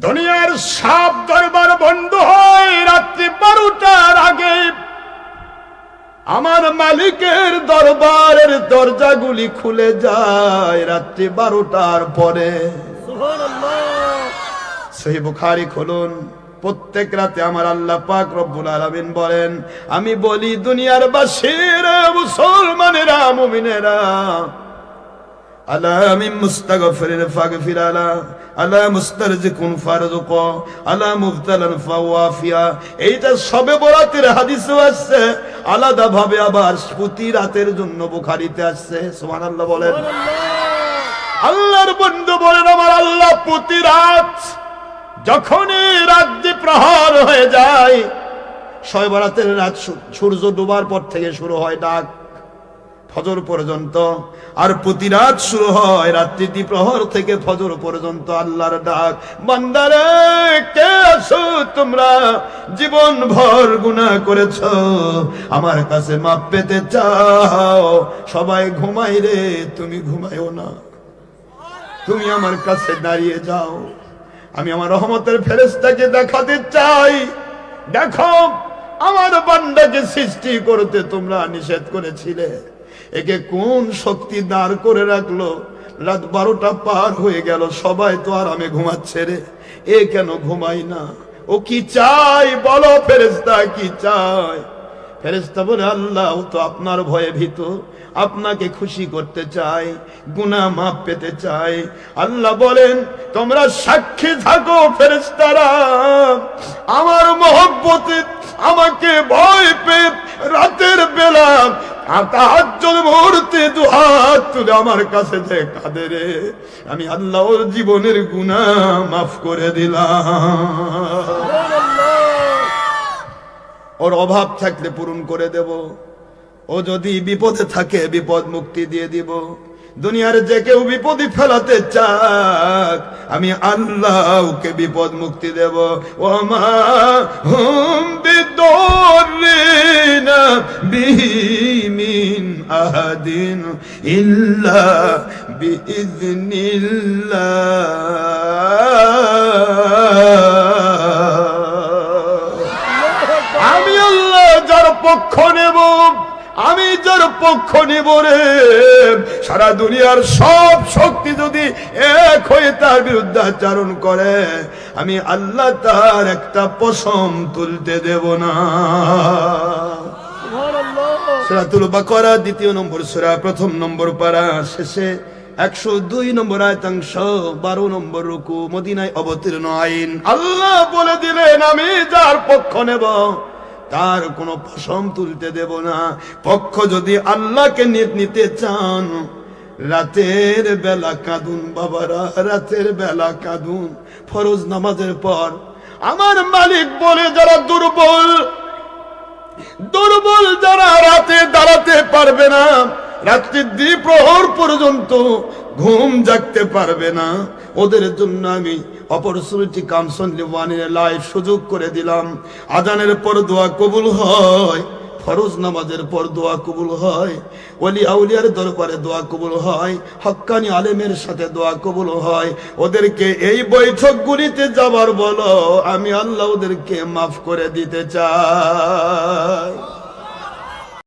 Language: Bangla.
দুনিয়ার সব দরবার বন্ধ হয় রাত্রি 12টার আগে। আমার মালিকের দরবারের দরজাগুলি খুলে যায় রাত্রি 12টার পরে। সুবহানাল্লাহ। সহিহ বুখারী খুলুন। প্রত্যেক রাতে আমার আল্লাহ পাক রব্বুল আলামিন বলেন, আমি বলি দুনিয়ার বাসীরা, মুসলমানেরা, মুমিনেরা, আলা মিন মুস্তাগফিরিন ফাগফির আলা, আলা মুস্তারজিকুন ফারজুক, আলা মুবতালান ফাওয়াফিয়া। এইটা সবে বরাতের হাদিসে আসছে, আলাদা ভাবে আবার প্রতি রাতের জন্য বুখারীতে আসছে। সুবহানাল্লাহ বলেন। আল্লাহর বন্ধু বলেন, আমার আল্লাহ প্রতি রাত যখনই রাত্রি প্রহর হয়ে যায়, শবে বরাতের রাত সূর্য ডোবার পর থেকে শুরু হয় ডাক ফজর পর্যন্ত, আর প্রতি রাত শুরু হয় রাত্রি দ্বিপ্রহর থেকে ফজর পর্যন্ত আল্লাহর ডাক, বান্দারে কে আছো তোমরা, জীবন ভর গুনাহ করেছো, আমার কাছে মাপ পেতে চাও। সবাই ঘুমাই রে, তুমি ঘুমাইও না, তুমি আমার কাছে দাঁড়িয়ে যাও। আমি আমার রহমতের ফেরেশতাকে দেখাতে চাই, দেখো আমার বান্দাকে সৃষ্টি করতে তোমরা নিষেধ করেছিলে, একে কোন শক্তি দাঁড় করে রাখলো, রাত 12টা পার হয়ে গেল, সবাই তো আরামে ঘুমাচ্ছে রে, এ কেন ঘুমাই না? ও কি চাই বলো ফেরেশতা, কি চাই? ফেরেশতা বলে, আল্লাহ ও তো আপনার ভয়ে ভীত, আপনাকে খুশি করতে চাই, গুনাহ মাফ পেতে চাই। আল্লাহ বলেন, তোমরা সাক্ষী থাকো ফেরেশতারা, আমার মহব্বতে আমাকে ভয় পেয়ে রাতের বেলা তাহাজ্জুদ মুহূর্তে দুহাত তুলে আমার কাছে যে কাঁদে রে, আমি আল্লাহ ওর জীবনের গুনাহ মাফ করে দিলাম। ওর অভাব থাকলে পূরণ করে দেব, ও যদি বিপদে থাকে বিপদ মুক্তি দিয়ে দিব। দুনিয়ার যে কেউ বিপদে ফেলাতে চাক, আমি আল্লাহ ওকে বিপদ মুক্তি দেব। ওমা হুম বিদরিনা বিমিন আহাদিন ইল্লা বিইذনিল্লাহ। আমি আল্লাহ যার পক্ষ নেব, আমি যার পক্ষ নিব রে, সারা দুনিয়ার সব শক্তি যদি এক হয়ে তার বিরুদ্ধে আচরণ করে, আমি আল্লাহ তার একটা পশম তুলতে দেব না। সূরাতুল বাকারা 2 নম্বর সূরা 1 নম্বর পারা শেষে 102 নম্বর আয়াতাংশ 12 নম্বর রুকু, মদিনায় অবতীর্ণ আইন। আল্লাহ বলে দিলেন, আমি যার পক্ষ নেব তার কোনো পশম তুলতে দেব না। পক্ষ যদি আল্লাহকে নিতে চান, রাতের বেলা কাঁদুন বাবারা, রাতের বেলা কাঁদুন ফরজ নামাজের পর। আমার মালিক বলে, যারা দুর্বল যারা রাতে দাঁড়াতে পারবে না, রাত্রি দ্বিপ্রহর পর্যন্ত ঘুম জাগতে পারবে না, ওদের জন্য আমি অপরচুনিটি কামসন লিওয়ানের লাইভ সুযোগ করে দিলাম। আজানের পর দোয়া কবুল হয়, ফরজ নামাজের পর দোয়া কবুল হয়, ওলি আউলিয়ার দরবারে দোয়া কবুল হয়, হক্কানি আলেমের সাথে দোয়া কবুল হয়। ওদেরকে এই বৈঠকগুলিতে যাবার বলো, আমি আল্লাহ ওদেরকে মাফ করে দিতে চাই।